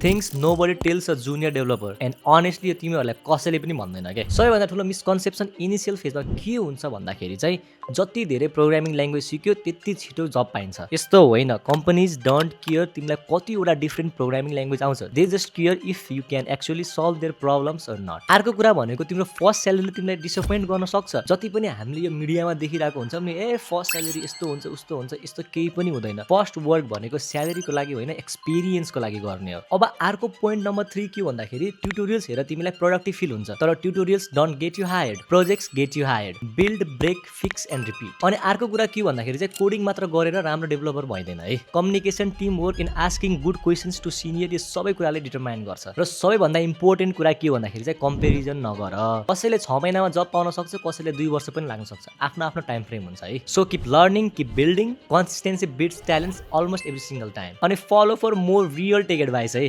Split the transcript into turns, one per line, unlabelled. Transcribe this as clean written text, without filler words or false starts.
Things nobody tells a junior developer and honestly यो तिमीहरूलाई कसैले पनि भन्दैन क्या। सबैभन्दा ठुलो मिसकन्सेप्सन इनिसियल फेजमा के हुन्छ भन्दाखेरि चाहिँ जति धेरै प्रोग्रामिङ ल्याङ्ग्वेज सिक्यो त्यति छिटो जब पाइन्छ। यस्तो होइन, कम्पनीज डोन्ट केयर तिमीलाई कतिवटा डिफ्रेन्ट प्रोग्रामिङ ल्याङ्ग्वेज आउँछ, they just care if you can actually solve their problems or not. अर्को कुरा भनेको तिम्रो फर्स्ट स्यालेरीले तिमीलाई डिसपोइन्ट गर्न सक्छ। जति पनि हामीले यो मिडियामा देखिरहेको हुन्छ नि, फर्स्ट स्यालेरी यस्तो हुन्छ उस्तो हुन्छ, यस्तो केही पनि हुँदैन। फर्स्ट वर्क भनेको स्यालेरीको लागि होइन, एक्सपिरियन्सको लागि गर्ने हो। अब अर्को पोइन्ट नम्बर 3 के भन्दाखेरि ट्युटोरियल्स हेरेर तिमीलाई प्रोडक्टिभ फिल हुन्छ, तर tutorials don't get you hired, projects get you hired. Build, break, fix and repeat. अनि अर्को कुरा के भन्दाखेरि चाहिँ कोडिङ मात्र गरेर राम्रो डेभलपर भइदैन है। Communication, team work and asking good questions to senior, यो सबै कुराले डिटरमाइन गर्छ। र सबैभन्दा इम्पोर्टेन्ट कुरा के भन्दाखेरि चाहिँ कम्पेरिजन नगर। कसैले 6 महिनामा जब पाउन सक्छ, कसैले 2 वर्ष पनि लाग्न सक्छ। आफ्नो आफ्नो टाइम फ्रेम हुन्छ है। So keep learning, keep building, consistency beats talents almost every single time. अनि follow for more real tech advice है।